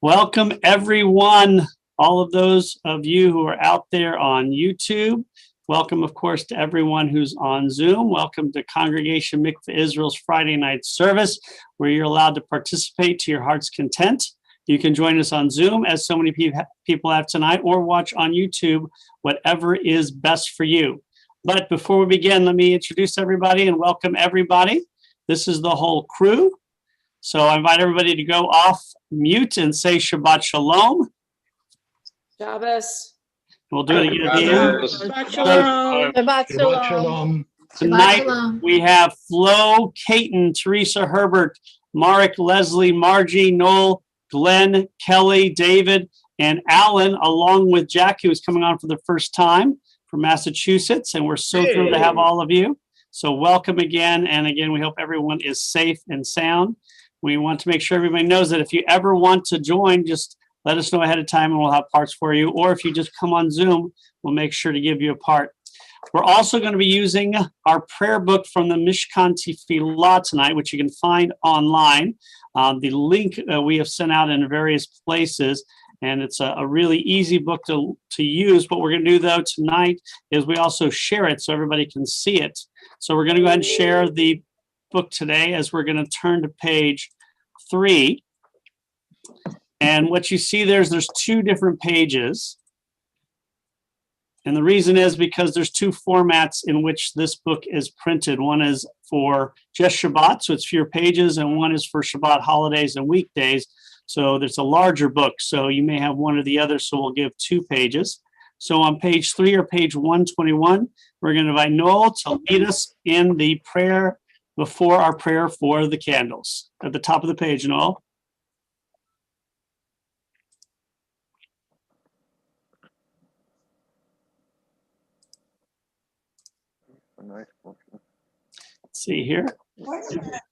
Welcome, everyone, all of those of you who are out there on YouTube. Welcome, of course, to everyone who's on Zoom. Welcome to Congregation Mikveh Israel's Friday night service, where you're allowed to participate to your heart's content. You can join us on Zoom, as so many people have tonight, or watch on YouTube, whatever is best for you. But before we begin, let me introduce everybody and welcome everybody. This is the whole crew. So I invite everybody to go off mute and say Shabbat Shalom. Shabbos. We'll do it again at the end. Shabbat Shalom. Shabbat Shalom. Tonight we have Flo, Caton, Teresa, Herbert, Marek, Leslie, Margie, Noel, Glenn, Kelly, David, and Alan, along with Jack, who is coming on for the first time from Massachusetts. And we're so thrilled to have all of you. So welcome again. And again, we hope everyone is safe and sound. We want to make sure everybody knows that if you ever want to join, just let us know ahead of time and we'll have parts for you. Or if you just come on Zoom, we'll make sure to give you a part. We're also going to be using our prayer book from the Mishkan Tefillah tonight, which you can find online. The link we have sent out in various places, and it's a really easy book to use. What we're going to do, though, tonight is we also share it so everybody can see it. So we're going to go ahead and share the book today as we're going to turn to page 3. And what you see there's two different pages. And the reason is because there's two formats in which this book is printed. One is for just Shabbat, so it's fewer pages, and one is for Shabbat holidays and weekdays. So there's a larger book, so you may have one or the other, so we'll give 2 pages. So on page 3 or page 121, we're going to invite Noel to lead us in the prayer before our prayer for the candles. At the top of the page, Noel. Let's see here. Wait a minute.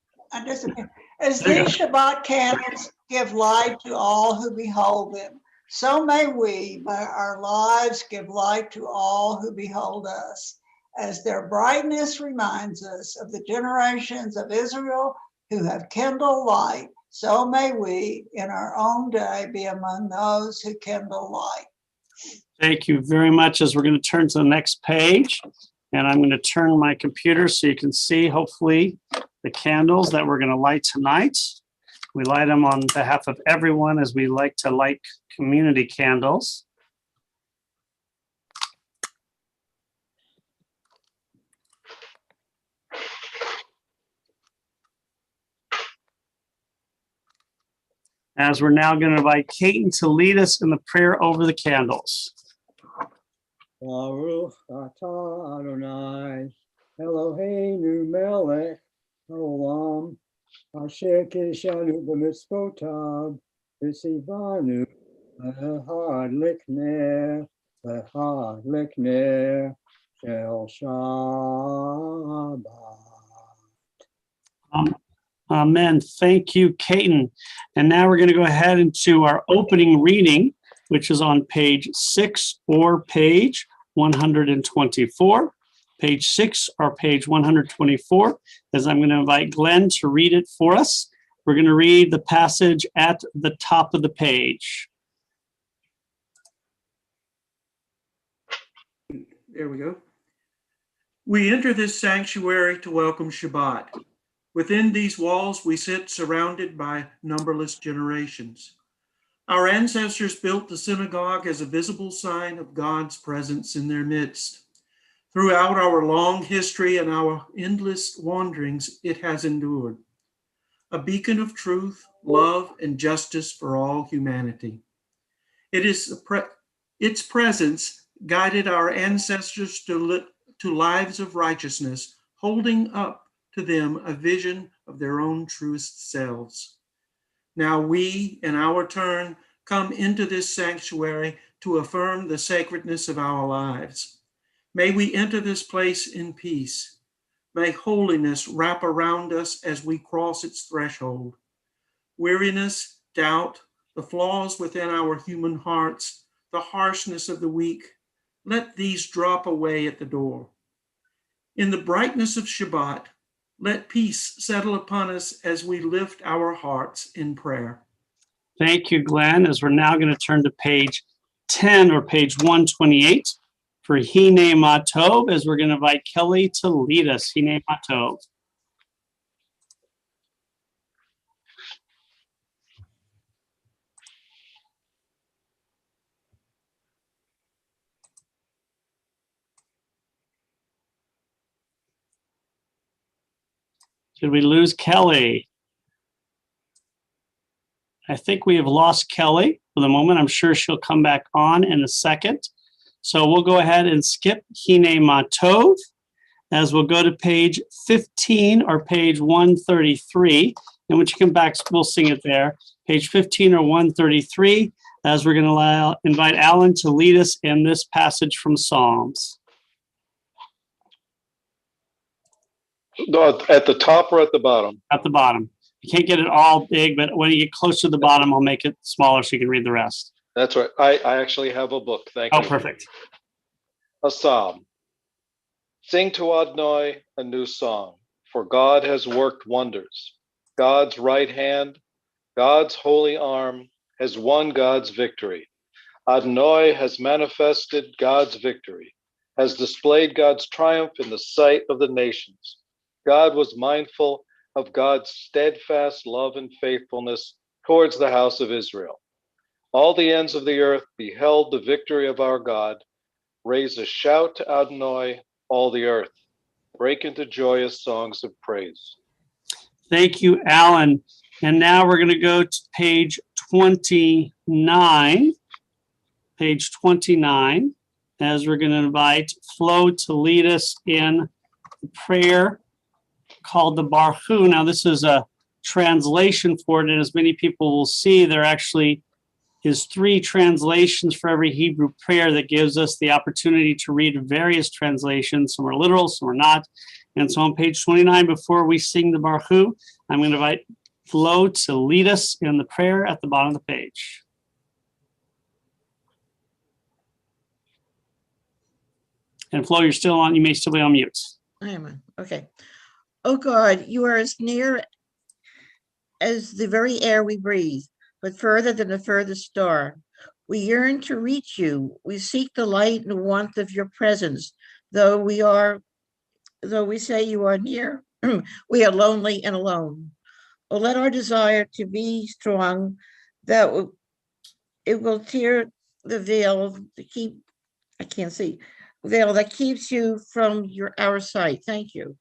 As these Shabbat candles give light to all who behold them, so may we, by our lives, give light to all who behold us, as their brightness reminds us of the generations of Israel who have kindled light. So may we, in our own day, be among those who kindle light. Thank you very much. As we're going to turn to the next page, and I'm going to turn my computer so you can see, hopefully, the candles that we're going to light tonight. We light them on behalf of everyone as we like to light community candles. As we're now going to invite Caton to lead us in the prayer over the candles. Baruch atah Adonai, Eloheinu melech haolam, asher kishanu b'mitzvotav, v'tzivanu l'hadlik ner shel Shabbat. Amen. Thank you, Caton. And now we're going to go ahead into our opening reading, which is on page 6 or page 124. Page 6 or page 124, as I'm going to invite Glenn to read it for us. We're going to read the passage at the top of the page. There we go. We enter this sanctuary to welcome Shabbat. Within these walls, we sit surrounded by numberless generations. Our ancestors built the synagogue as a visible sign of God's presence in their midst. Throughout our long history and our endless wanderings, it has endured. A beacon of truth, love, and justice for all humanity. Its presence guided our ancestors to lives of righteousness, holding up to them a vision of their own truest selves. Now we, in our turn, come into this sanctuary to affirm the sacredness of our lives. May we enter this place in peace. May holiness wrap around us as we cross its threshold. Weariness, doubt, the flaws within our human hearts, the harshness of the weak, let these drop away at the door. In the brightness of Shabbat, let peace settle upon us as we lift our hearts in prayer. Thank you, Glenn, as we're now going to turn to page 10 or page 128 for Hine Matov, as we're going to invite Kelly to lead us. Hine Matov. Did we lose Kelly? I think we have lost Kelly for the moment. I'm sure she'll come back on in a second. So we'll go ahead and skip Hine Matov as we'll go to page 15 or page 133. And when you come back, we'll sing it there. Page 15 or 133, as we're going to invite Alan to lead us in this passage from Psalms. At the top or at the bottom? At the bottom. You can't get it all big, but when you get close to the bottom, I'll make it smaller so you can read the rest. That's right. I actually have a book. Thank you. Oh, perfect. A psalm. Sing to Adonai a new song, for God has worked wonders. God's right hand, God's holy arm has won God's victory. Adonai has manifested God's victory, has displayed God's triumph in the sight of the nations. God was mindful of God's steadfast love and faithfulness towards the house of Israel. All the ends of the earth beheld the victory of our God. Raise a shout to Adonai, all the earth. Break into joyous songs of praise. Thank you, Alan. And now we're going to go to page 29. Page 29, as we're going to invite Flo to lead us in the prayer called the Baruch. Now, this is a translation for it, and as many people will see, there actually is 3 translations for every Hebrew prayer that gives us the opportunity to read various translations. Some are literal, some are not. And so on page 29, before we sing the Baruch, I'm going to invite Flo to lead us in the prayer at the bottom of the page. And Flo, you're still on, you may still be on mute. I am on. Okay. Oh God, you are as near as the very air we breathe, but further than the furthest star. We yearn to reach you. We seek the light and warmth of your presence. Though we say you are near, we are lonely and alone. Oh, let our desire to be strong, that it will tear the veil veil that keeps you from our sight. Thank you.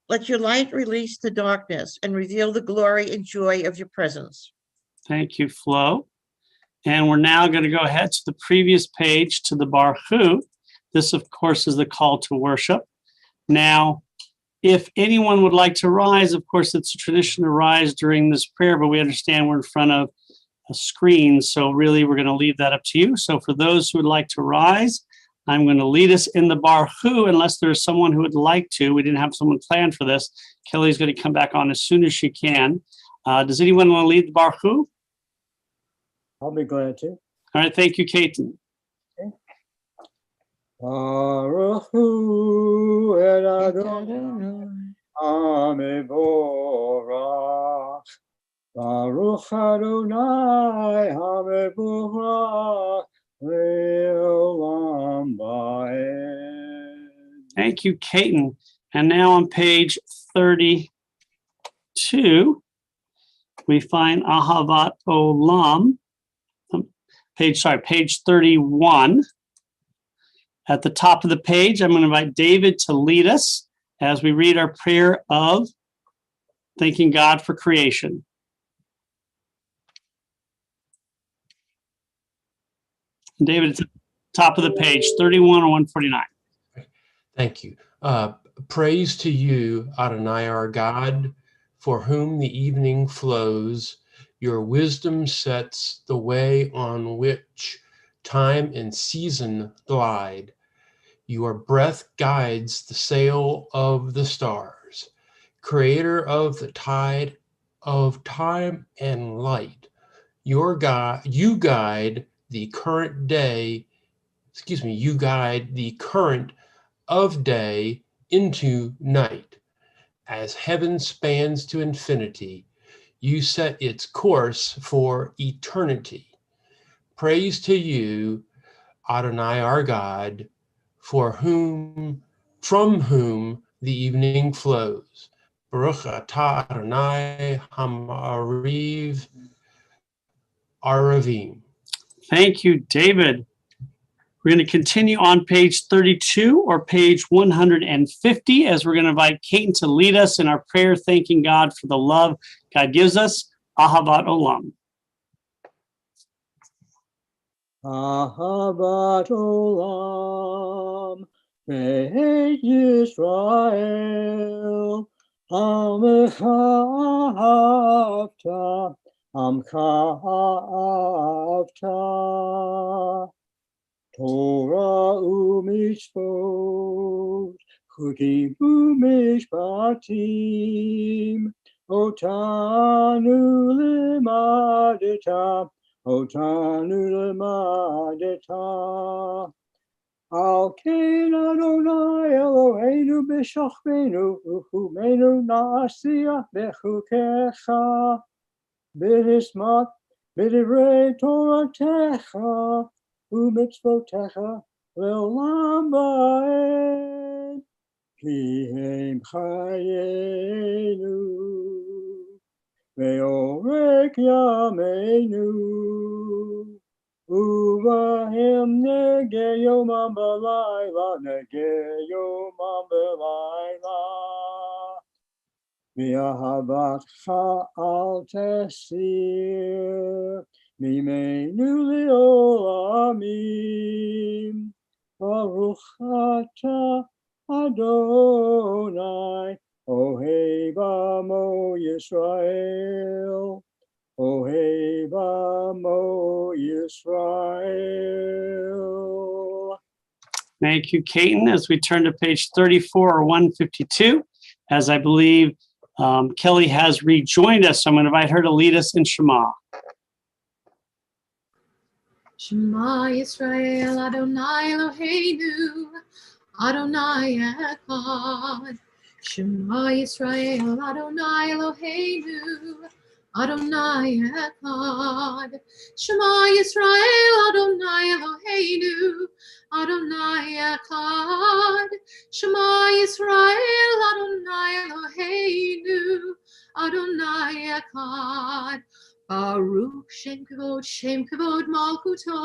Let your light release the darkness and reveal the glory and joy of your presence. Thank you, Flo. And we're now going to go ahead to the previous page to the Baruch. This, of course, is the call to worship. Now, if anyone would like to rise, of course, it's a tradition to rise during this prayer, but we understand we're in front of a screen, so really we're going to leave that up to you. So for those who would like to rise, I'm going to lead us in the Baruch, unless there's someone who would like to. We didn't have someone planned for this. Kelly's going to come back on as soon as she can. Does anyone want to lead the Baruch? I'll be glad to. All right, thank you, Kaiten. Okay. Baruch hu et Adonai hamevorach. Baruch Adonai hamevorach le'olam va'ed. Thank you, Kaiten. And now on page 32, we find Ahavat Olam. Page 31. At the top of the page, I'm going to invite David to lead us as we read our prayer of thanking God for creation. And David, it's at the top of the page, 31 or 149. Thank you. Praise to you, Adonai, our God, for whom the evening flows. Your wisdom sets the way on which time and season glide. Your breath guides the sail of the stars. Creator of the tide of time and light. You guide the current of day into night. As heaven spans to infinity, You set its course for eternity. Praise to you, Adonai our God, from whom the evening flows. Baruch atah Adonai Hamariv Aravim. Thank you, David. We're going to continue on page 32 or page 150 as we're going to invite Caton to lead us in our prayer, thanking God for the love God gives us. Ahavat Olam. Ahavat Olam, Beit Yisrael, Amecha Ahavta, Amcha Ahavta, Torah u'mitzvot, chukim u'mishpatim, otanu limadeta, otanu limadeta. Al ken Adonai Eloheinu b'shachmenu, u'chumenu na'asiyah bechukecha, b'nismat b'divrei Toratecha, u'mitzvotecha le'olam ba'ed, ki hem chayenu, ve'orek yameinu, u'vahem nege yomam b'layla, nege yomam b'layla. Mi'ahavatcha al tesir, mimenu li'olamim. Baruch atah Adonai, Oheb Amo Yisrael, Oheb Amo Yisrael. Thank you, Caton. As we turn to page 34 or 152, as I believe Kelly has rejoined us, so I'm going to invite her to lead us in Shema. Shema Yisrael Adonai Eloheinu Adonai Echad. Shema Yisrael Adonai Eloheinu Adonai Echad. Shema Yisrael Adonai Eloheinu Adonai Echad. Shema Yisrael Adonai Eloheinu Adonai Echad. Baruch Shem Kavod Malkuto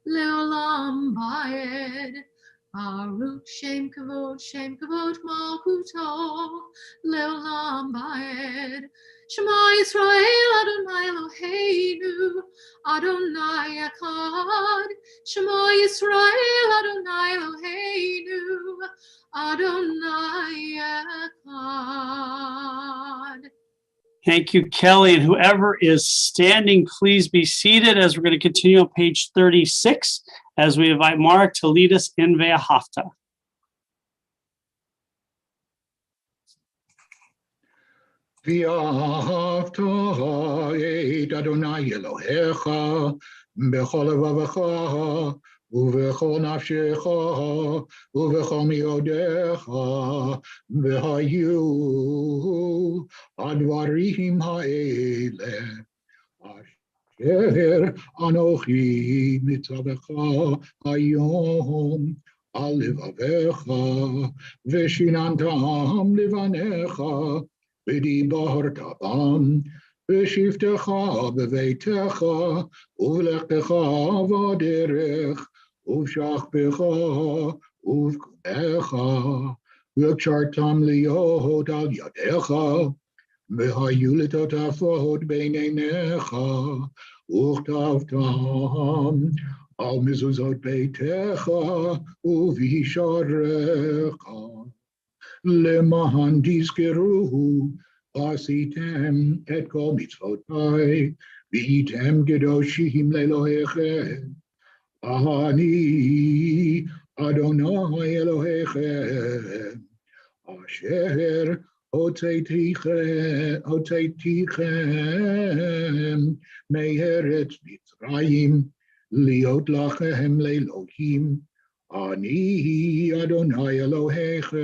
Leolam Baed. Baruch Shem Kavod Malkuto Leolam Baed. Shema Yisrael Adonai Eloheinu Adonai Echad. Shema Yisrael Adonai Eloheinu Adonai Echad. Thank you, Kelly. And whoever is standing, please be seated as we're going to continue on page 36 as we invite Mark to lead us in Ve'ahavta. Ve'ahavta et Adonai Elohecha b'chol levavecha ובכל נפשך ובכל מאודיך והיו הדברים האלה אשר אנוכי מצווך היום על לבביך ושיננתם לבניך ודיברת בם בשבתך בביתך ובלכתך בדרך ובשכבך ובקומך וקשרתם להיות על ידיך והיו לטוטפות בין עיניך וכתבתם על מזוזות ביתך ובשעריך למען תזכרו עשיתם את כל מצוותיי והייתם קדושים לאלוהיכם אני אדוני אלוהיכם אשר הוצאתיכם מארץ מצרים להיות לכם לאלוהים אני אדוני אלוהיכם.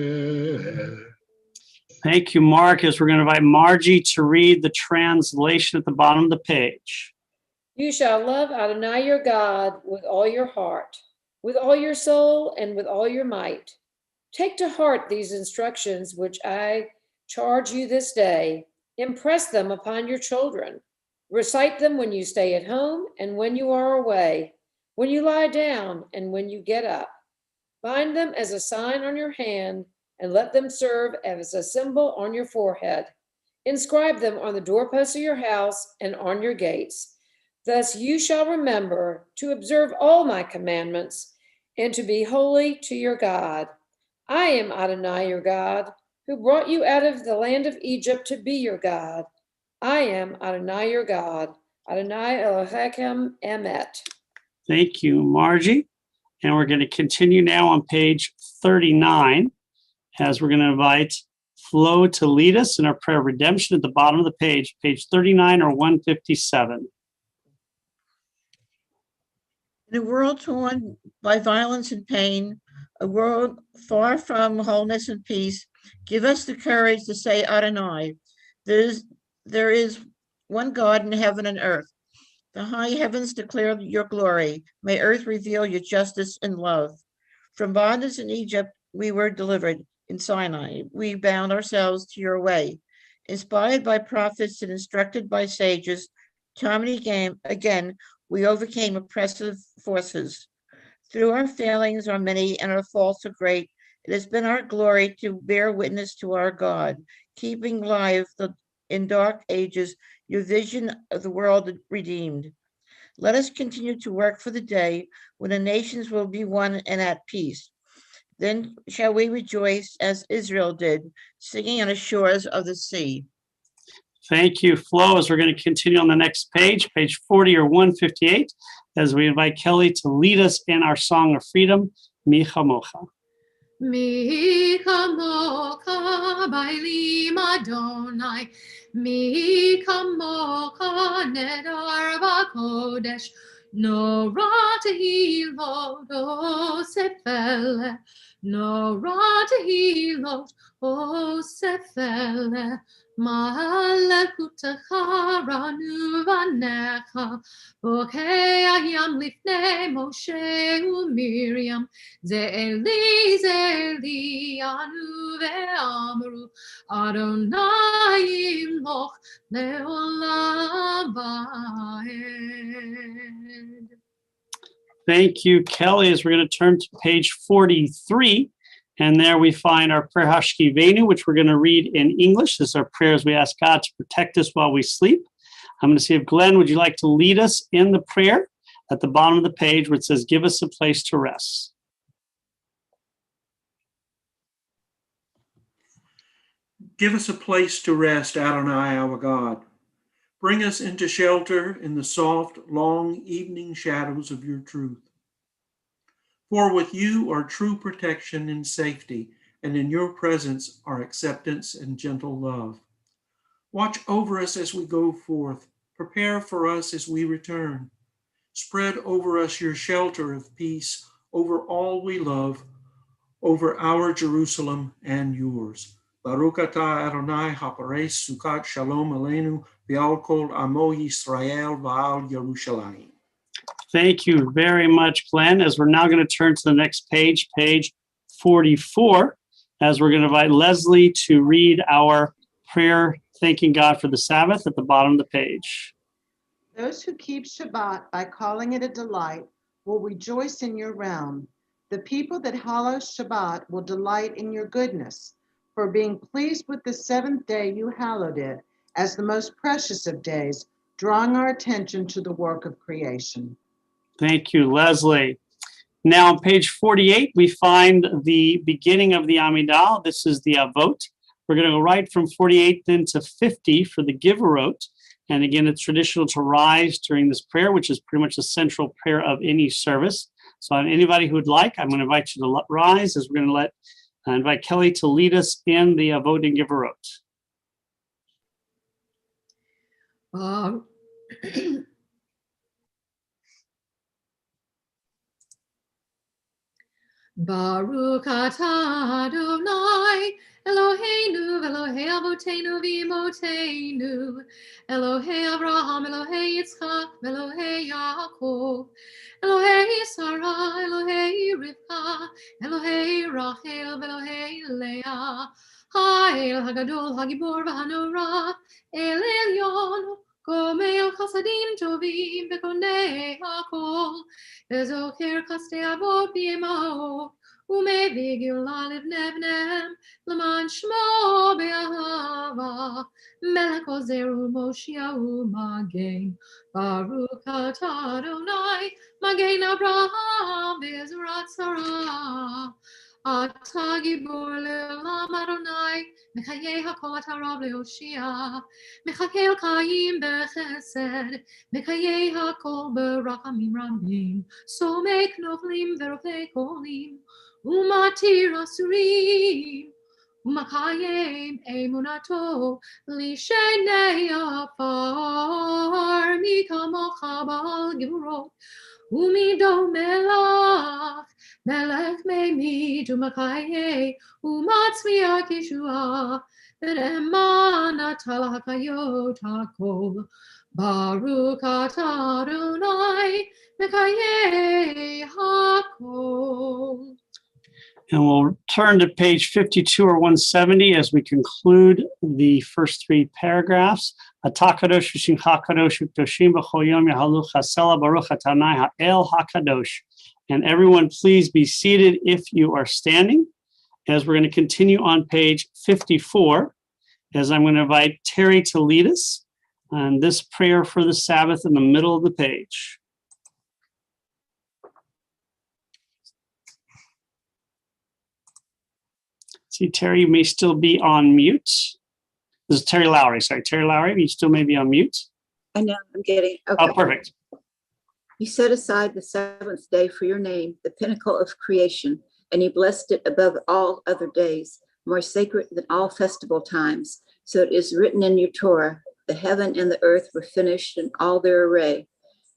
Thank you, Marcus. We're going to invite Margie to read the translation at the bottom of the page. You shall love Adonai your God with all your heart, with all your soul, and with all your might. Take to heart these instructions which I charge you this day. Impress them upon your children. Recite them when you stay at home and when you are away, when you lie down and when you get up. Bind them as a sign on your hand and let them serve as a symbol on your forehead. Inscribe them on the doorposts of your house and on your gates. Thus you shall remember to observe all my commandments and to be holy to your God. I am Adonai your God, who brought you out of the land of Egypt to be your God. I am Adonai your God. Adonai Elohechem Emet. Thank you, Margie. And we're going to continue now on page 39, as we're going to invite Flo to lead us in our prayer of redemption at the bottom of the page 39 or 157. In a world torn by violence and pain, a world far from wholeness and peace, give us the courage to say Adonai. There is one God in heaven and earth. The high heavens declare your glory. May earth reveal your justice and love. From bondage in Egypt, we were delivered. In Sinai, we bound ourselves to your way. Inspired by prophets and instructed by sages, time and again, we overcame oppressive forces. Through our failings are many and our faults are great. It has been our glory to bear witness to our God, keeping alive in dark ages your vision of the world redeemed. Let us continue to work for the day when the nations will be one and at peace. Then shall we rejoice as Israel did, singing on the shores of the sea. Thank you, Flo. As we're going to continue on the next page 40 or 158, as we invite Kelly to lead us in our song of freedom, Mi Chamocha. Mi kamocha bailim Adonai, mi kamocha nedar v'kodesh, nora tehilot o sefele, nora tehilot o sefele, malekutecha ranu vanecha, bokei ayam lifnei Moshe u'Miriam, Ze'eli, Ze'eli, anu ve'amru, Adonai imloch le'olam va'ed. Thank you, Kelly. As we're going to turn to page 43, and there we find our prayer Hashkivenu, which we're going to read in English. This is our prayers we ask God to protect us while we sleep. I'm going to see if Glenn, would you like to lead us in the prayer at the bottom of the page where it says, give us a place to rest. Give us a place to rest, Adonai, our God. Bring us into shelter in the soft, long evening shadows of your truth. For with you are true protection and safety, and in your presence are acceptance and gentle love. Watch over us as we go forth. Prepare for us as we return. Spread over us your shelter of peace over all we love, over our Jerusalem and yours. Baruch atah Adonai hapares sukat shalom aleinu v'al kol amo Yisrael v'al Yerushalayim. Thank you very much, Glenn. As we're now going to turn to the next page 44, as we're going to invite Leslie to read our prayer, thanking God for the Sabbath at the bottom of the page. Those who keep Shabbat by calling it a delight will rejoice in your realm. The people that hallow Shabbat will delight in your goodness. For being pleased with the seventh day, you hallowed it as the most precious of days, drawing our attention to the work of creation. Thank you, Leslie. Now on page 48, we find the beginning of the Amidah. This is the Avot. We're going to go right from 48 then to 50 for the Giverot. And again, it's traditional to rise during this prayer, which is pretty much the central prayer of any service. So anybody who would like, I'm going to invite you to rise as we're going to invite Kelly to lead us in the Avot and Giverot. Baruch atah Adonai Eloheinu, Elohei Avotenu, V'Imotenu, Elohei Abraham, Elohei Yitzchak, Elohei Yaakov, Elohei Sarah, Elohei Rivka, Elohei Rachel, Elohei Leah, Ha'el Hagadol, Hagibor, V'Hanorah, El Elyon, Gomel Chasadim Tovim, Bekonei Hakol, Ezoker Kastei Avot B'Imao, Umevig Yula Livnei Bnehem, L'man Shmo Be'ahava, Melech Ozer Moshiach Magen, Baruch Atah Adonai, Magen Abraham Be'ezrat Sarah. Atah Gibor Le'olam Adonai, Mechayeh HaKol Atah Rav Le'Hoshia, Mechakel Chaim B'Chesed, Mechayeh HaKol B'Rachamim Rabim, Somei Knoflim V'Rofei Kolim, Umatir Asurim, Umakayim Emunato, Lishenei Afar, Mikamocha Bal Gevurot, Umido Melach, Melech Meimid, Umakaye, Umatzmiach Yeshua, Be'eman Atal HaKayot HaKol, Baruch Atah Adonai, Mekayeh HaKol. And we'll turn to page 52 or 170 as we conclude the first three paragraphs. Atakadosh v'shimcha kadosh v'kdoshim b'chol yom yahalu chasela baruch atanai ha'el hakadosh. And everyone, please be seated if you are standing, as we're going to continue on page 54, as I'm going to invite Terry to lead us on this prayer for the Sabbath in the middle of the page. See, Terry, you may still be on mute. This is Terry Lowry. Sorry, Terry Lowry, you still may be on mute. I know, I'm getting, okay. Oh, perfect. You set aside the seventh day for your name, the pinnacle of creation, and you blessed it above all other days, more sacred than all festival times. So it is written in your Torah, the heaven and the earth were finished in all their array.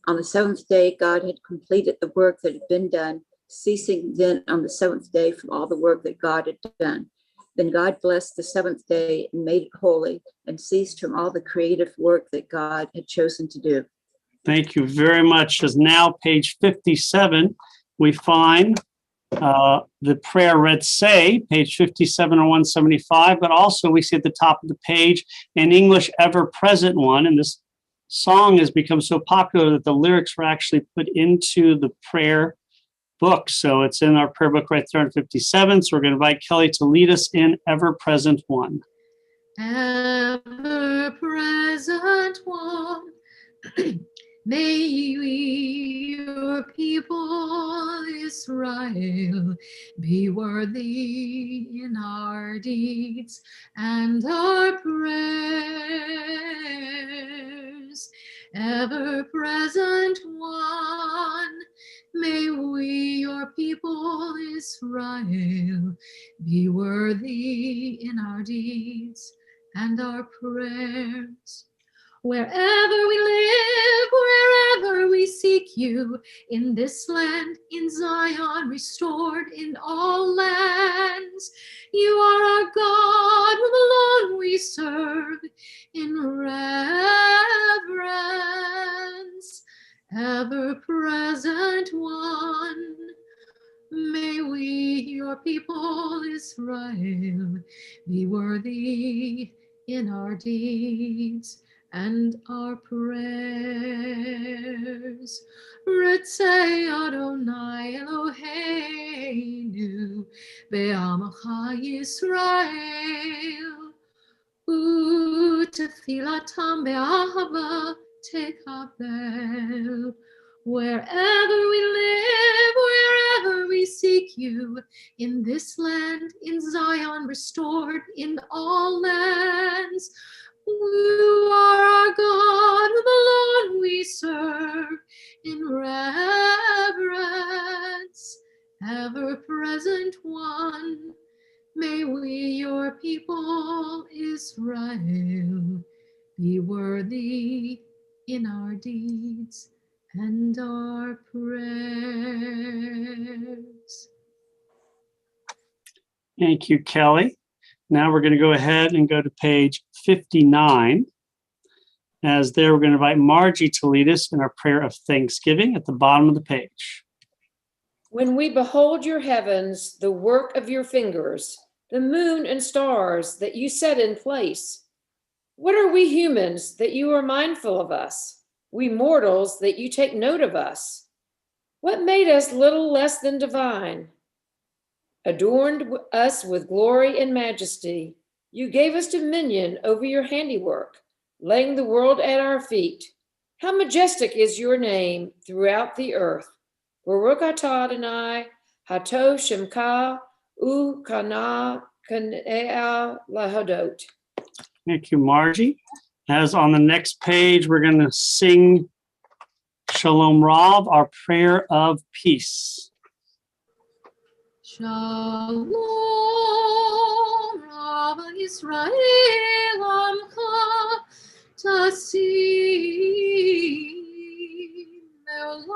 On the seventh day, God had completed the work that had been done, ceasing then on the seventh day from all the work that God had done. Then God blessed the seventh day and made it holy and ceased from all the creative work that God had chosen to do. Thank you very much. As now page 57, we find the prayer read say, page 57 or 175, but also we see at the top of the page an English ever-present one. And this song has become so popular that the lyrics were actually put into the prayer book. So it's in our prayer book right there on 57. So we're going to invite Kelly to lead us in ever-present one. Ever-present one, may we, your people Israel, be worthy in our deeds and our prayers. Ever-present one, may we, your people Israel, be worthy in our deeds and our prayers. Wherever we live, wherever we seek you, in this land, in Zion, restored in all lands, you are our God, whom alone we serve in reverence. Ever-present one, may we, your people Israel, be worthy in our deeds and our prayers. Ritzei Adonai Eloheinu be'amacha Yisrael u'tefilatam be'ahava tekabel. Wherever we live, wherever we seek you, in this land, in Zion, restored in all lands, you are our God, whom alone we serve in reverence. Ever-present one, may we, your people Israel, be worthy in our deeds and our prayers. Thank you, Kelly. Now we're going to go ahead and go to page 59. As there, we're going to invite Margie to lead us in our prayer of thanksgiving at the bottom of the page. When we behold your heavens, the work of your fingers, the moon and stars that you set in place, what are we humans that you are mindful of us? We mortals that you take note of us? What made us little less than divine? Adorned us with glory and majesty. You gave us dominion over your handiwork, laying the world at our feet. How majestic is your name throughout the earth. Baruch atah Adonai, hato shemka ukana kanea lahodot. Thank you, Margie. As on the next page, we're going to sing Shalom Rav, our prayer of peace. Shalom Rav Yisrael Amcha Tasim Me'olam.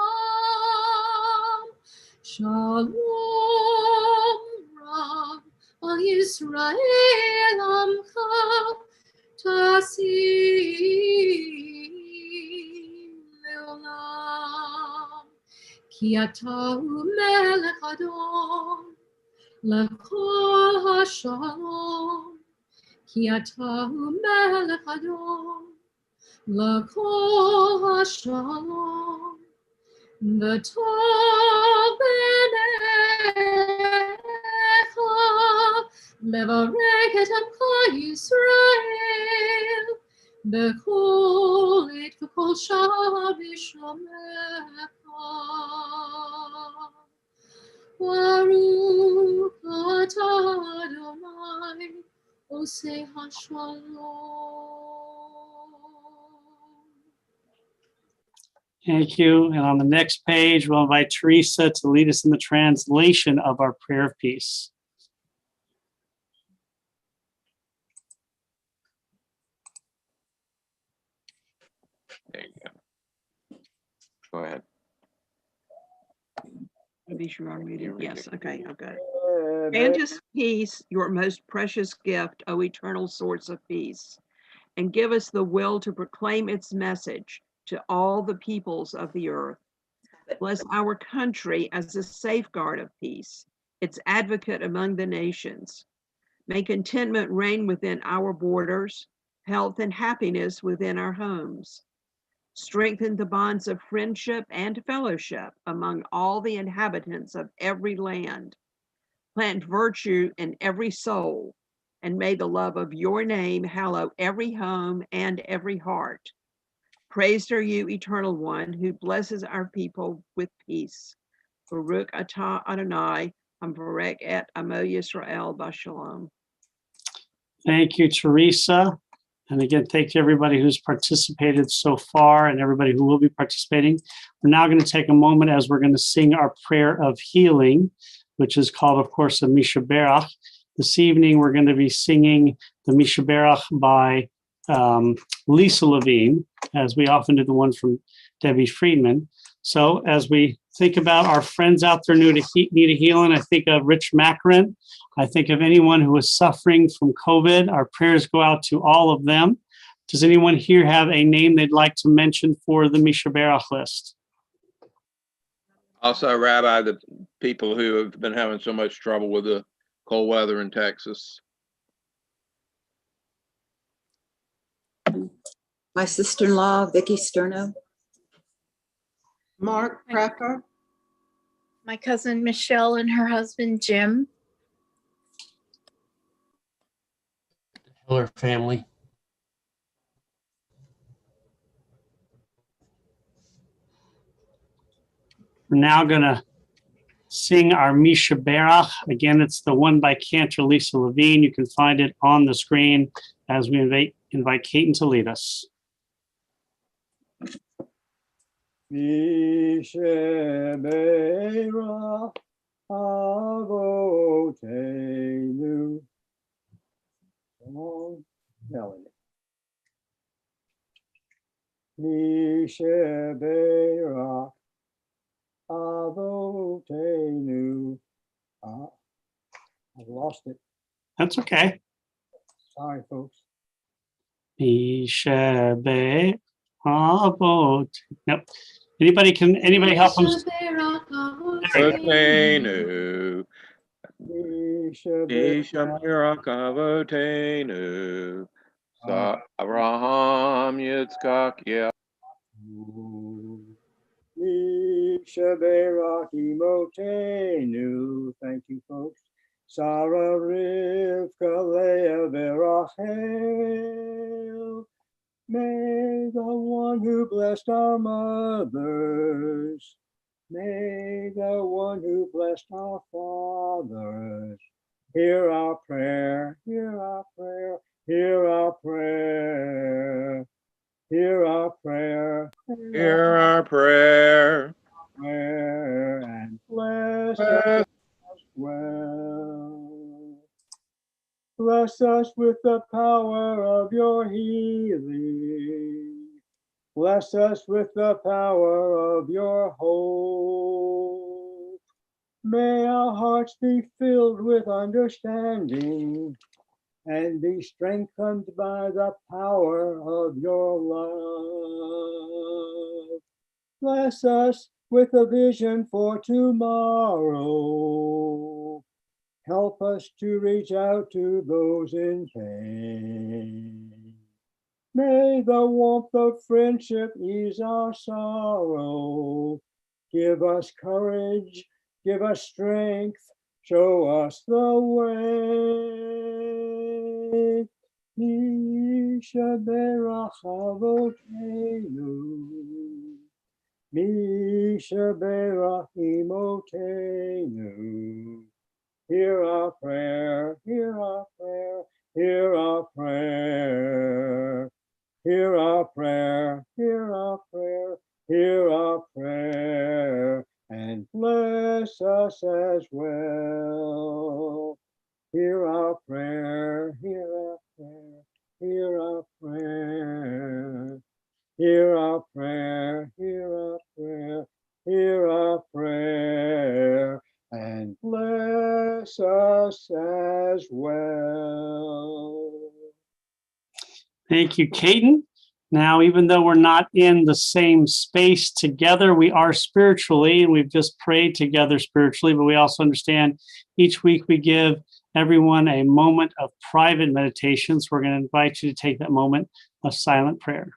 Shalom Rav Al Yisrael Amcha Tasim Me'olam. Ki ata hu melech Adon lechol hashalom. Ki ata hu melech Adon lechol hashalom. V'tov b'necha levarek et amcha Yisrael b'kol עת v'kol shah v'shomecha. Baruch atah Adonai oseh hashalom. Thank you. And on the next page, we'll invite Teresa to lead us in the translation of our prayer of peace. There you go. Go ahead. Be sure I'm reading. Yes, okay, I've got it. Amen. Grant us peace, your most precious gift, O eternal source of peace, and give us the will to proclaim its message to all the peoples of the earth. Bless our country as a safeguard of peace, its advocate among the nations. May contentment reign within our borders, health and happiness within our homes. Strengthen the bonds of friendship and fellowship among all the inhabitants of every land. Plant virtue in every soul, and may the love of your name hallow every home and every heart. Praised are you, Eternal One, who blesses our people with peace. Baruch atah Adonai, Hamvarech et Amo Yisrael Bashalom. Thank you, Teresa. And again, thank you everybody who's participated so far and everybody who will be participating. We're now going to take a moment as we're going to sing our prayer of healing, which is called, of course, a Mishaberach. This evening, we're going to be singing the Mishaberach by Lisa Levine, as we often do the one from Debbie Friedman. So as we think about our friends out there who need a healing, I think of Rich Macron. I think of anyone who is suffering from COVID. Our prayers go out to all of them. Does anyone here have a name they'd like to mention for the Mishaberach list? Also, Rabbi, the people who have been having so much trouble with the cold weather in Texas. My sister-in-law, Vicky Sterno. Mark Prepper, My cousin Michelle and her husband Jim. Heller family. We're now going to sing our Mishaberach. Again, it's the one by Cantor Lisa Levine. You can find it on the screen as we invite Keaton to lead us. Mishaberach Avotenu. Long melody. Mishaberach Avotenu. I've lost it. That's okay. Sorry, folks. Shabbat. Nope. Anybody help them? Avotenu. Ishamir Avotenu. Abraham Yitzchak Motenu. Thank you, folks. Sarah Rivka Leah Berachel. May the one who blessed our mothers, may the one who blessed our fathers, hear our prayer, hear our prayer, hear our prayer, hear our prayer, hear our prayer, and bless us well. Bless us with the power of your healing. Bless us with the power of your hope. May our hearts be filled with understanding and be strengthened by the power of your love. Bless us with a vision for tomorrow. Help us to reach out to those in pain. May the warmth of friendship ease our sorrow. Give us courage, give us strength, show us the way. Misha berach avotenu. Misha berach imotenu. Hear our prayer, hear our prayer, hear our prayer. Hear our prayer, hear our prayer, hear our prayer, and bless us as well. Hear our prayer, hear our prayer, hear our prayer. Hear our prayer, hear our prayer, hear our prayer, and bless us as well. Thank you, Caden. Now, even though we're not in the same space together, we are spiritually, and we've just prayed together spiritually, but we also understand each week we give everyone a moment of private meditation. So we're going to invite you to take that moment of silent prayer.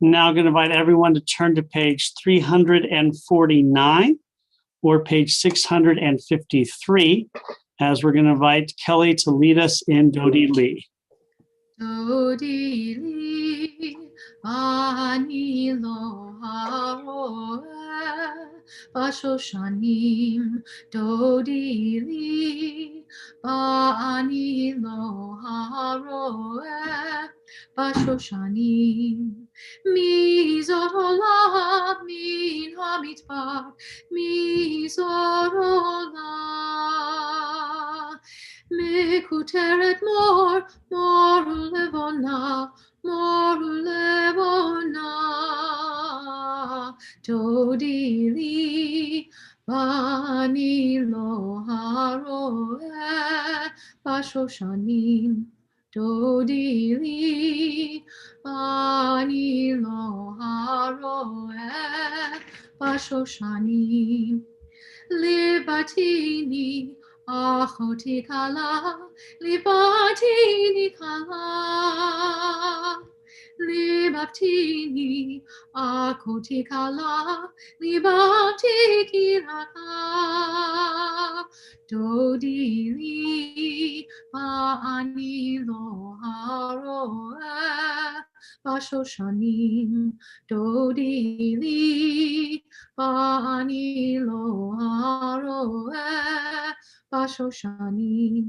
Now I'm going to invite everyone to turn to page 349 or page 653, as we're going to invite Kelly to lead us in Dodi Li. Dodi li ani lo haroeh bashoshanim. Dodi li ani lo haroeh bashoshanim. Mizot olam min hamidbar, mizot olam. Mekuteret mor levona, Dodi li bani lo haroeh bashoshanim. Dodi li bani lo haroeh bashoshanim. Libatini achoti kala, libatini kala, libatini achoti kala, libatini kala. Dodi li ba'ani lo haroeh bashoshanim. Dodi li ba'ani lo haroeh bashoshanim.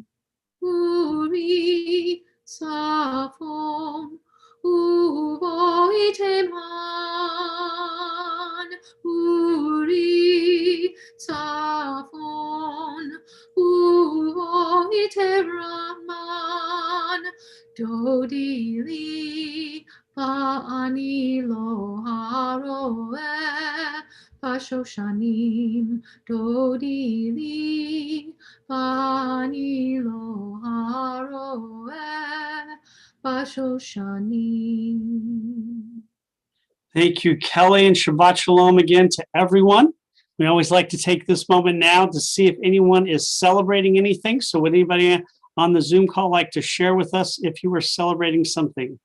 Uri safom uvo itema, li Ani lo haroe Pashoshanim Dodi li Ani lo haroe Pashoshanim. Thank you, Kelly, and Shabbat Shalom again to everyone. We always like to take this moment now to see if anyone is celebrating anything. So would anybody on the Zoom call like to share with us if you were celebrating something?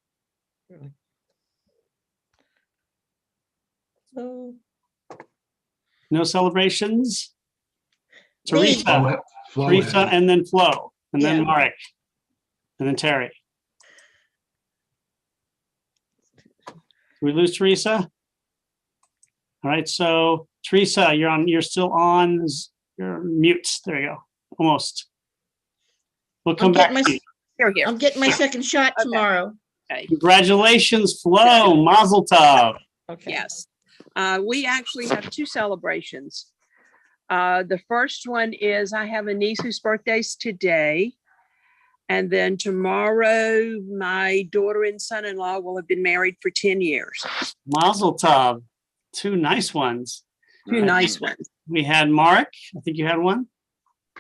So, No celebrations? Me. Teresa, Flo Teresa, has- and then Flo, and then Yeah. Marek, and then Terry. Did we lose Teresa? All right, so Teresa, you're still on, you're mute. There you go, almost. We'll come back to you. Here. I'm getting my second shot Okay. tomorrow. Okay. Congratulations, Flo, Mazel Tov. Okay. Yes. We actually have two celebrations. The first one is I have a niece whose birthday's today. And then tomorrow, my daughter and son-in-law will have been married for 10 years. Mazel Tov. Two nice ones. Two nice ones. We had Marek. I think you had one.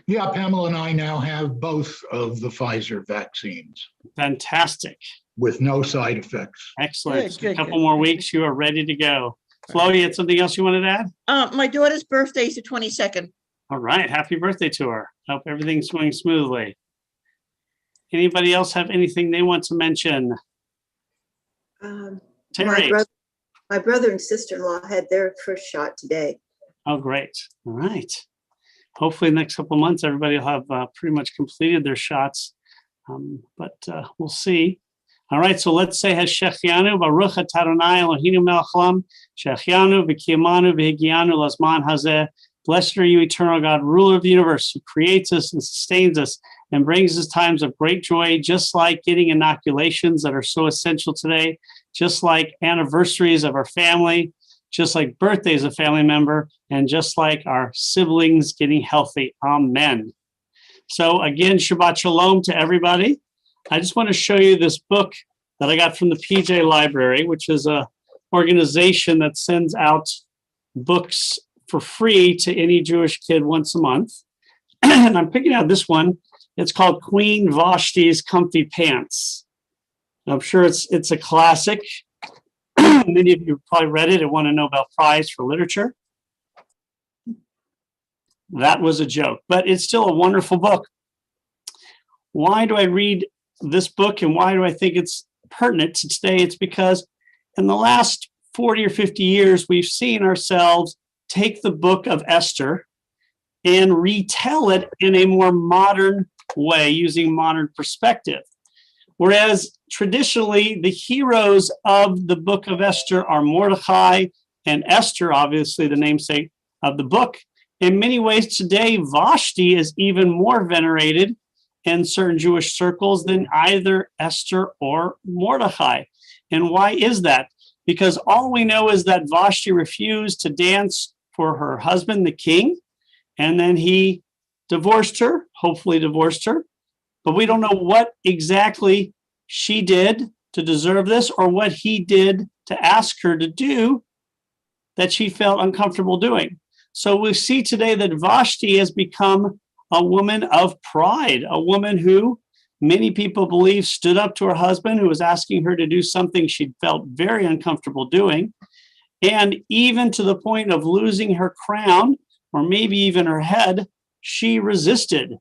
Yeah, Pamela and I now have both of the Pfizer vaccines Fantastic. with no side effects. Excellent. Good, A couple good. more weeks, you are ready to go. Flo, you had something else you wanted to add? My daughter's birthday is the 22nd. All right. Happy birthday to her. Hope everything's going smoothly. Anybody else have anything they want to mention? Terry. My brother and sister-in-law had their first shot today. Oh, great. All right. Hopefully, the next couple of months, everybody will have pretty much completed their shots. But we'll see. All right. So let's say Hashechiyanu Baruch Atah Adonai Eloheinu melech haolam Shechiyanu v'kiyamanu v'higianu lazman hazeh. Blessed are you, eternal God, ruler of the universe, who creates us and sustains us and brings us times of great joy, just like getting inoculations that are so essential today, just like anniversaries of our family, just like birthdays of family member, and just like our siblings getting healthy. Amen. So again, Shabbat Shalom to everybody. I just want to show you this book that I got from the PJ Library, which is a organization that sends out books for free to any Jewish kid once a month. And I'm picking out this one. It's called Queen Vashti's Comfy Pants. I'm sure it's a classic. Many of you have probably read it and won a Nobel Prize for literature. That was a joke, but it's still a wonderful book. Why do I read this book and why do I think it's pertinent to today? It's because in the last 40 or 50 years, we've seen ourselves take the book of Esther and retell it in a more modern way using modern perspective. Whereas traditionally, the heroes of the book of Esther are Mordecai and Esther, obviously the namesake of the book. In many ways today, Vashti is even more venerated in certain Jewish circles than either Esther or Mordecai. And why is that? Because all we know is that Vashti refused to dance for her husband, the king, and then he divorced her, hopefully divorced her. But we don't know what exactly she did to deserve this or what he did to ask her to do that she felt uncomfortable doing. So we see today that Vashti has become a woman of pride, a woman who many people believe stood up to her husband who was asking her to do something she felt very uncomfortable doing. And even to the point of losing her crown, or maybe even her head, she resisted.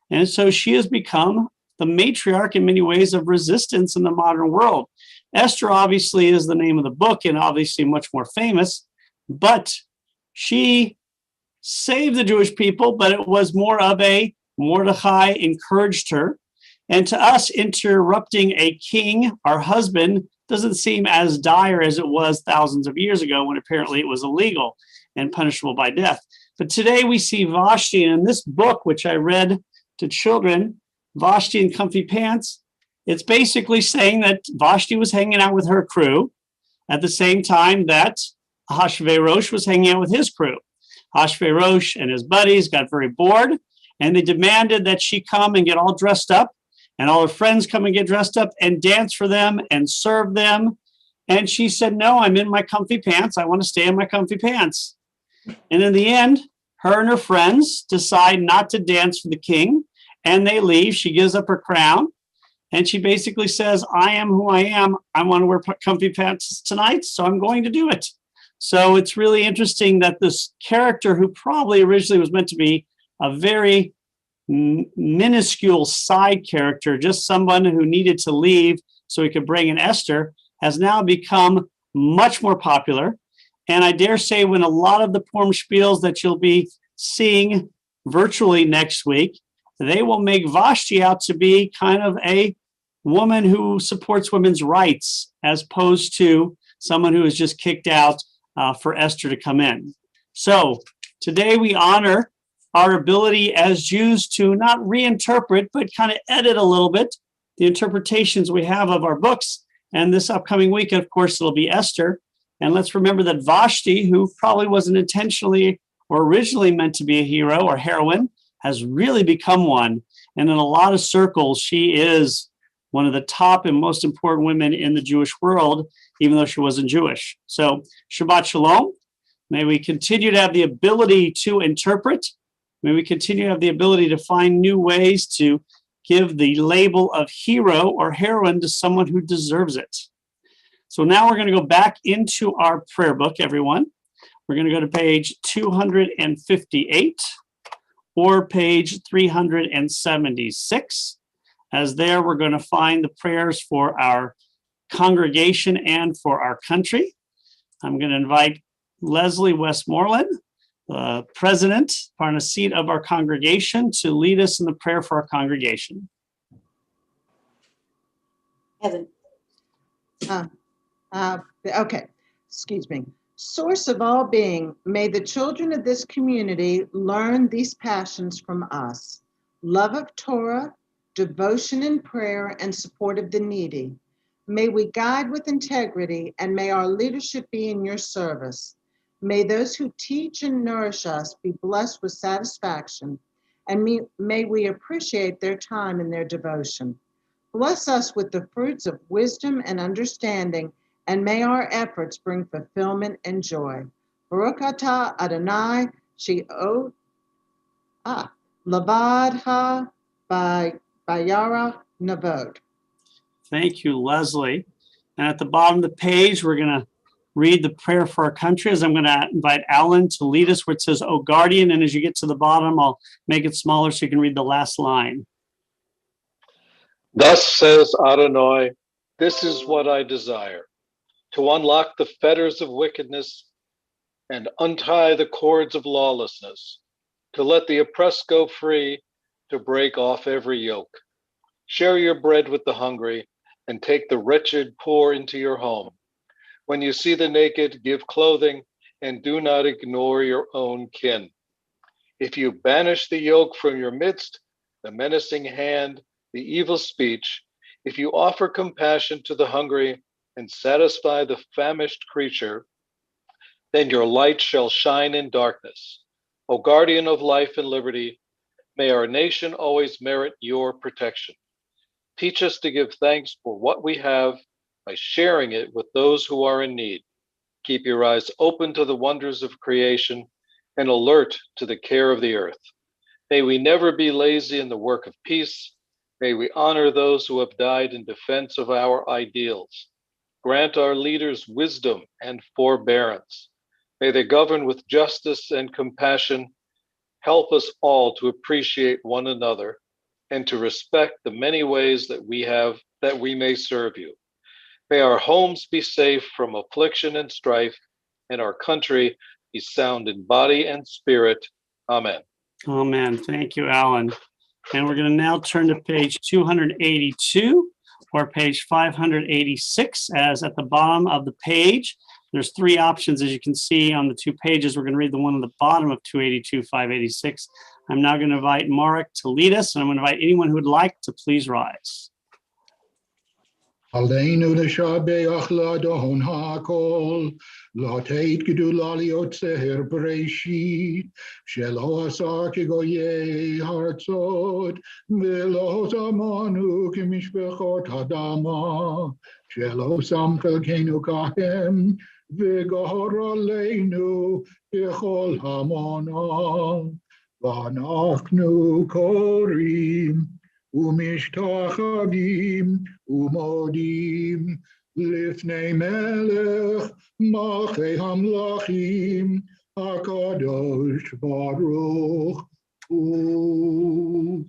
And so she has become the matriarch in many ways of resistance in the modern world. Esther obviously is the name of the book and obviously much more famous, but she saved the Jewish people, but it was more of a Mordecai encouraged her. And to us, interrupting a king, our husband, doesn't seem as dire as it was thousands of years ago when apparently it was illegal and punishable by death. But today we see Vashti, and in this book, which I read to children, Vashti in Comfy Pants, it's basically saying that Vashti was hanging out with her crew at the same time that Ahasuerus was hanging out with his crew. Ahasuerus and his buddies got very bored, and they demanded that she come and get all dressed up and all her friends come and get dressed up and dance for them and serve them. And she said, no, I'm in my comfy pants. I want to stay in my comfy pants. And in the end, her and her friends decide not to dance for the king, and they leave. She gives up her crown, and she basically says, I am who I am. I want to wear comfy pants tonight, so I'm going to do it. So it's really interesting that this character, who probably originally was meant to be a very minuscule side character, just someone who needed to leave so he could bring in Esther, has now become much more popular. And I dare say, when a lot of the Purim spiels that you'll be seeing virtually next week, they will make Vashti out to be kind of a woman who supports women's rights, as opposed to someone who is just kicked out for Esther to come in. So today we honor our ability as Jews to not reinterpret, but kind of edit a little bit the interpretations we have of our books. And this upcoming week, of course, it'll be Esther. And let's remember that Vashti, who probably wasn't intentionally or originally meant to be a hero or heroine, has really become one. And in a lot of circles, she is one of the top and most important women in the Jewish world, even though she wasn't Jewish. So Shabbat Shalom. May we continue to have the ability to interpret. May we continue to have the ability to find new ways to give the label of hero or heroine to someone who deserves it. So now we're going to go back into our prayer book, everyone. We're going to go to page 258 or page 376. As there, we're going to find the prayers for our congregation and for our country. I'm going to invite Leslie Westmoreland, the president, Parnaseed of our congregation, to lead us in the prayer for our congregation. Heaven. Okay, excuse me. Source of all being, may the children of this community learn these passions from us: love of Torah, devotion in prayer, and support of the needy. May we guide with integrity, and may our leadership be in your service. May those who teach and nourish us be blessed with satisfaction, and may we appreciate their time and their devotion. Bless us with the fruits of wisdom and understanding, and may our efforts bring fulfillment and joy. Baruch atah Adonai she'od labadha bayara navod. Thank you, Leslie. And at the bottom of the page, we're going to read the prayer for our country, as I'm going to invite Alan to lead us, where it says, O guardian, and as you get to the bottom, I'll make it smaller so you can read the last line. Thus says Adonai, this is what I desire, to unlock the fetters of wickedness and untie the cords of lawlessness, to let the oppressed go free, to break off every yoke. Share your bread with the hungry, and take the wretched poor into your home. When you see the naked, give clothing, and do not ignore your own kin. If you banish the yoke from your midst, the menacing hand, the evil speech, if you offer compassion to the hungry and satisfy the famished creature, then your light shall shine in darkness. O guardian of life and liberty, may our nation always merit your protection. Teach us to give thanks for what we have by sharing it with those who are in need. Keep your eyes open to the wonders of creation and alert to the care of the earth. May we never be lazy in the work of peace. May we honor those who have died in defense of our ideals. Grant our leaders wisdom and forbearance. May they govern with justice and compassion. Help us all to appreciate one another and to respect the many ways that we have that we may serve you. May our homes be safe from affliction and strife, and our country be sound in body and spirit. Amen. Amen. Thank you, Alan. And we're going to now turn to page 282 or page 586, as at the bottom of the page, there's three options, as you can see on the two pages. We're going to read the one on the bottom of 282, 586. I'm now going to invite Marek to lead us, and I'm going to invite anyone who would like to please rise. Aleinu l'shabeach l'adon ha'kol, lo teit gedula liotzer bereshit, shelo asa kegoyei hartzot, velo zamanu kemishpechot hadama, shelo sam chelkenu kahem, v'gahor aleinu bechol hamona, v'anachnu korim, ומשתחווים ומודים לפני מלך מלכי המלכים הקדוש ברוך הוא.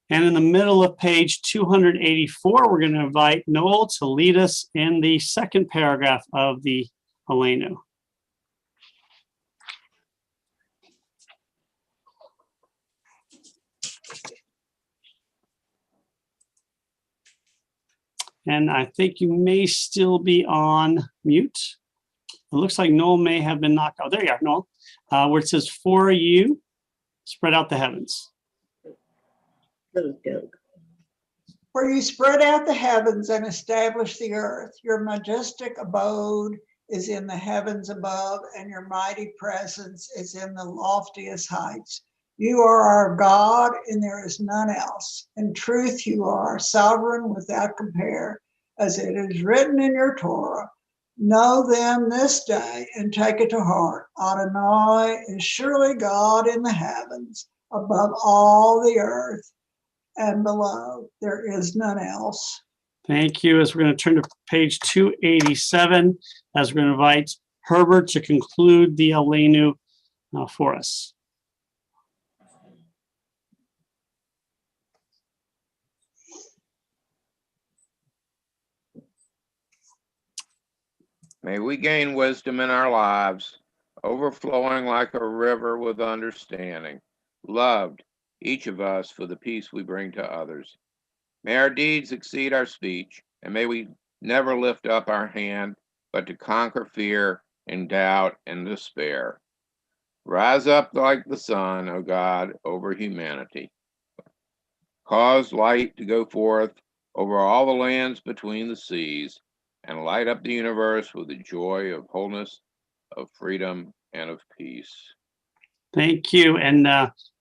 And in the middle of page 284, we're going to invite Noel to lead us in the second paragraph of the Aleinu. And I think you may still be on mute. It looks like Noel may have been knocked out. There you are, Noel. Where it says, for you, spread out the heavens. For you spread out the heavens and establish the earth. Your majestic abode is in the heavens above, and your mighty presence is in the loftiest heights. You are our God, and there is none else. In truth, you are sovereign without compare, as it is written in your Torah. Know them this day and take it to heart. Adonai is surely God in the heavens, above all the earth, and below. There is none else. Thank you. As we're going to turn to page 287, as we're going to invite Herbert to conclude the Aleinu for us. May we gain wisdom in our lives, overflowing like a river with understanding, loved, each of us, for the peace we bring to others. May our deeds exceed our speech, and may we never lift up our hand, but to conquer fear and doubt and despair. Rise up like the sun, O God, over humanity. Cause light to go forth over all the lands between the seas, and light up the universe with the joy of wholeness, of freedom, and of peace. Thank you. And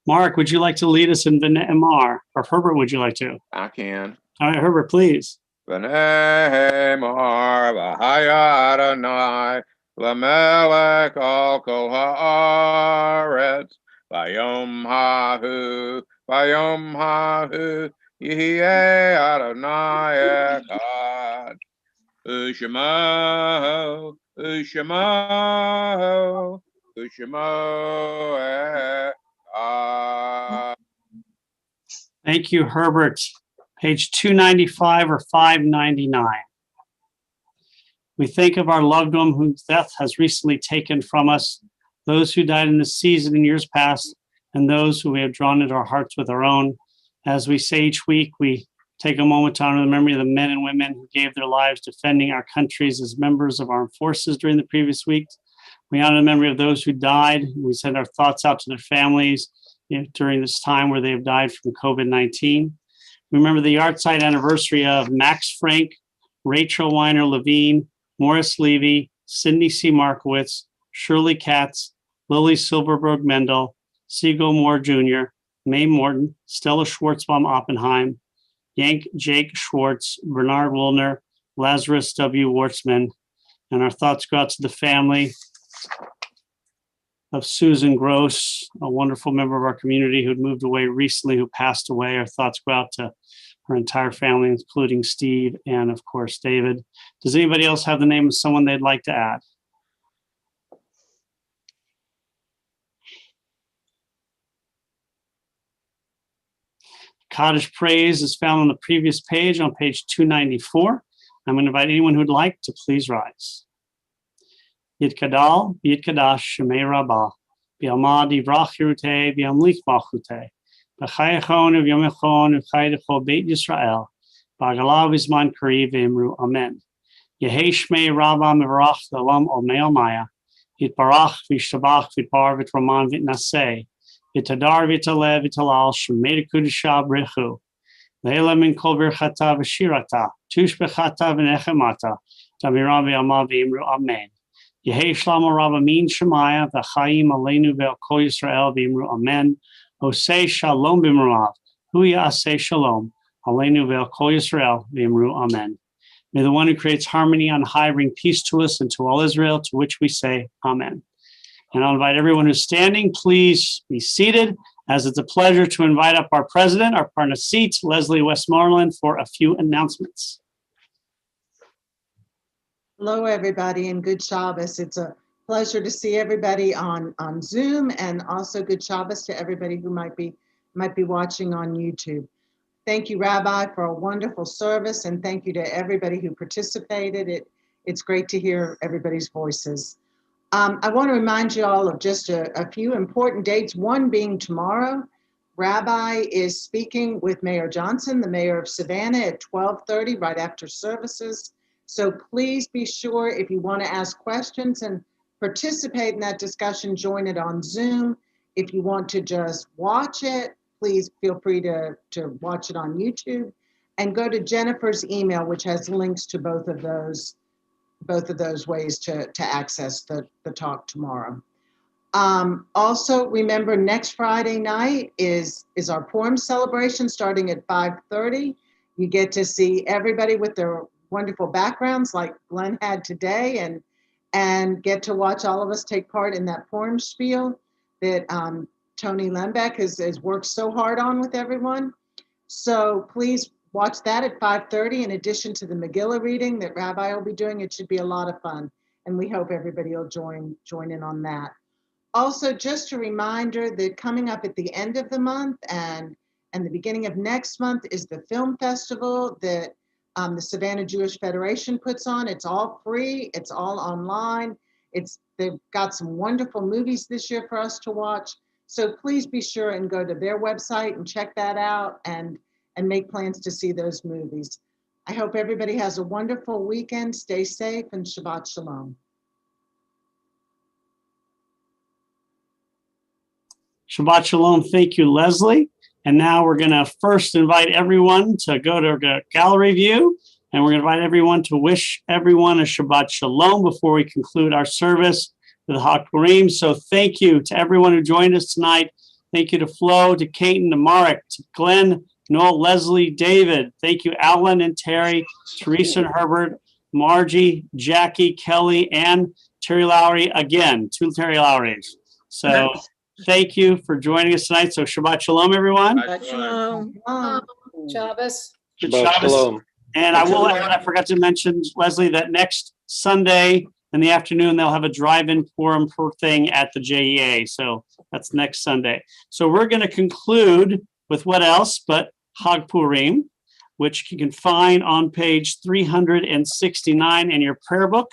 Mark, would you like to lead us in B'nai Mar? Or Herbert, would you like to? I can. All right, Herbert, please. B'nai Mar v'haya Adonai l'melech al kol haaretz v'yom hahu yihyeh Adonai echad u'shemo echad. Thank you, Herbert. Page 295 or 599. We think of our loved one whose death has recently taken from us, those who died in this season in years past, and those who we have drawn into our hearts with our own. As we say each week, we take a moment to honor the memory of the men and women who gave their lives defending our countries as members of armed forces during the previous week. We honor the memory of those who died. We send our thoughts out to their families during this time where they have died from COVID-19. Remember the yahrzeit anniversary of Max Frank, Rachel Weiner Levine, Morris Levy, Cindy C. Markowitz, Shirley Katz, Lily Silverberg Mendel, Siegel Moore Jr., Mae Morton, Stella Schwartzbaum Oppenheim, Yank Jake Schwartz, Bernard Wilner, Lazarus W. Wartzman. And our thoughts go out to the family of Susan Gross, a wonderful member of our community who'd moved away recently, who passed away. Our thoughts go out to her entire family, including Steve and, of course, David. Does anybody else have the name of someone they'd like to add? Kaddish praise is found on the previous page, on page 294. I'm going to invite anyone who'd like to please rise. Yitkadal, Yitkadash, Shemei Rabbah, Bi'amad Yivrach Yeruteh, Bi'amlich Malchuteh, B'chayachon V'yomechon V'chayedecho Beit Yisrael, B'agalav Izman Kariv V'imru Amen. Yehei Shmei Rabbah Mevarach L'olam Olmei Almaya, Yitbarach V'yishtabach V'yitbar V'yitroman V'yitnaseh, V'yitadar V'yitalev V'yitalal Shemei Dekudusha B'rechu, Leila min kol birchata v'shirata, tushbechata v'nechemata, tamira v'yama v'imru amen. Yehi shlama rabbamin shemaya v'chaim aleinu ve'al kol Yisrael v'imru amen. Osei shalom b'merav, hu ya'aseh shalom, aleinu ve'al kol Yisrael v'imru amen. May the one who creates harmony on high bring peace to us and to all Israel, to which we say amen. And I'll invite everyone who's standing, please be seated, as it's a pleasure to invite up our president, our partner seat, Leslie Westmoreland, for a few announcements. Hello, everybody, and good Shabbos. It's a pleasure to see everybody on Zoom, and also good Shabbos to everybody who might be watching on YouTube. Thank you, Rabbi, for a wonderful service, and thank you to everybody who participated. It's great to hear everybody's voices. I want to remind you all of just a few important dates, one being tomorrow. Rabbi is speaking with Mayor Johnson, the mayor of Savannah, at 12:30, right after services. So please be sure, if you want to ask questions and participate in that discussion, join it on Zoom. If you want to just watch it, please feel free to watch it on YouTube, and go to Jennifer's email, which has links to both of those ways to access the talk tomorrow. Also, remember, next Friday night is our Purim celebration starting at 5:30. You get to see everybody with their wonderful backgrounds like Glenn had today, and get to watch all of us take part in that Purim spiel that Tony Lembeck has worked so hard on with everyone. So please watch that at 5:30 in addition to the Megillah reading that Rabbi will be doing. It should be a lot of fun, and we hope everybody will join in on that. Also, just a reminder that coming up at the end of the month and the beginning of next month is the film festival that the Savannah Jewish Federation puts on. It's all free. It's all online. They've got some wonderful movies this year for us to watch. So please be sure and go to their website and check that out and make plans to see those movies. I hope everybody has a wonderful weekend. Stay safe, and Shabbat Shalom. Shabbat Shalom. Thank you, Leslie. And now we're going to first invite everyone to go to the gallery view, and we're going to invite everyone to wish everyone a Shabbat Shalom before we conclude our service with Hak Purim. So thank you to everyone who joined us tonight. Thank you to Flo, to Caton, to Marek, to Glenn, Noel, Leslie, David. Thank you, Alan and Terry, Teresa and Herbert, Margie, Jackie, Kelly, and Terry Lowry again, 2 Terry Lowrys. So thank you for joining us tonight. So Shabbat Shalom, everyone. Shabbat Shalom. Shabbos. Shabbat Shalom. And I will add, I forgot to mention, Leslie, that next Sunday in the afternoon, they'll have a drive-in Purim thing at the JEA. So that's next Sunday. So we're going to conclude with what else but Hag Purim, which you can find on page 369 in your prayer book,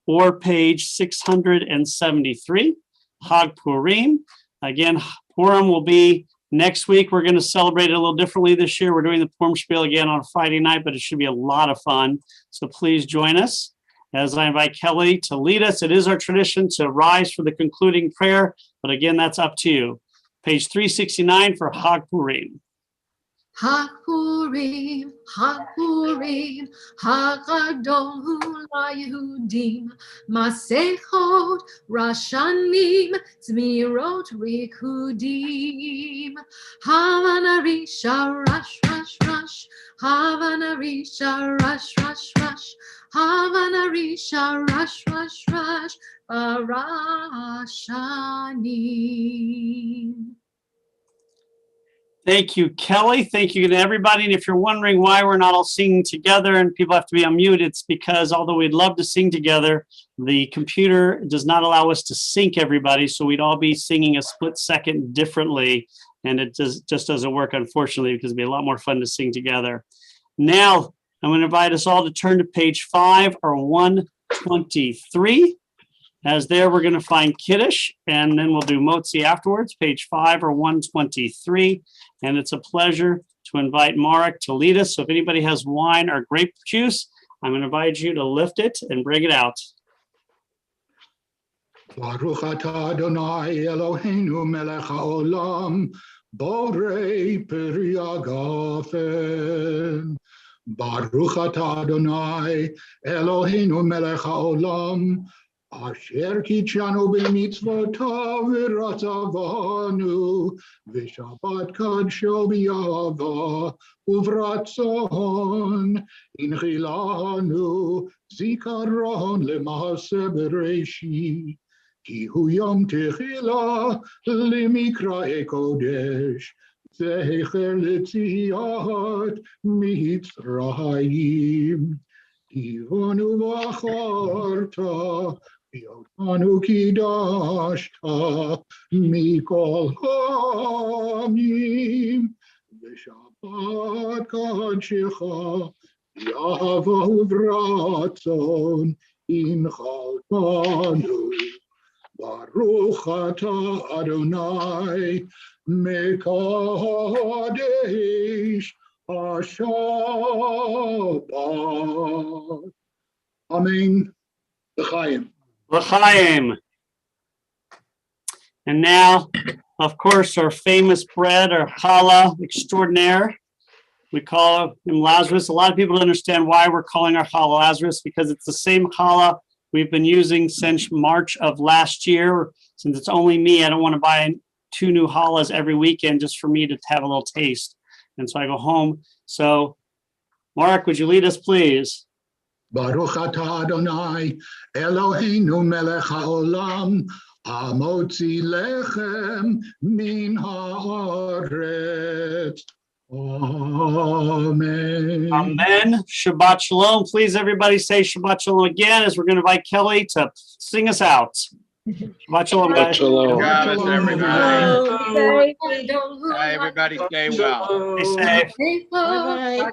or page 673, Hag Purim. Again, Purim will be next week. We're going to celebrate it a little differently this year. We're doing the Purim Spiel again on Friday night, but it should be a lot of fun. So please join us as I invite Kelly to lead us. It is our tradition to rise for the concluding prayer, but again, that's up to you. Page 369 for Hag Purim. Hag Purim, Hag Purim, Hag Gadol hu LaYehudim, Masechot, Rashanim, Zmirot, Rikudim, Havana Risha, Rash, Rash, Rash, Havana Risha, Rash, Rash, Rash, Havana Risha, Rash, Rash, Rash, Barashanim. Thank you, Kelly. Thank you to everybody. And if you're wondering why we're not all singing together and people have to be unmuted, it's because although we'd love to sing together, the computer does not allow us to sync everybody. So we'd all be singing a split second differently. And it just doesn't work, unfortunately, because it'd be a lot more fun to sing together. Now, I'm going to invite us all to turn to page 5 or 123. As there, we're going to find Kiddush, and then we'll do Motzi afterwards, page 5 or 123. And it's a pleasure to invite Marek to lead us. So if anybody has wine or grape juice, I'm going to invite you to lift it and bring it out. Baruch atah Adonai Eloheinu melech haolam, Borei peri agafen. Baruch atah Adonai, Eloheinu melech haolam, asher kitshanu b'mitzvotav v'ratzavanu, v'shabbat kadsho b'yahava uvratzon, inchilanu zikaron lema'aseh bereishit, ki hu yom techila limikrae kodesh, zecher letziat Mitzrayim, Tivanu v'acharta, Yotanu kidashta, Mikol ha'amim, V'shabbat kadshecha, Yahava uvratzon, inchaltanu. Baruch atah Adonai, Mekadesh Shabbat. Amen. L'chaim. L'chaim. And now, of course, our famous bread, our challah extraordinaire. We call him Lazarus. A lot of people don't understand why we're calling our challah Lazarus, because it's the same challah we've been using since March of last year. Since it's only me, I don't want to buy 2 new challahs every weekend just for me to have a little taste. And so I go home. So, Mark, would you lead us, please? Baruch atah Adonai, Eloheinu melech haolam, hamotzi lechem min haaretz. Amen. Amen. Shabbat shalom. Please, everybody say Shabbat shalom again as we're going to invite Kelly to sing us out. Shabbat shalom, guys. Travis, everybody. Everybody stay well. Stay safe. Bye-bye.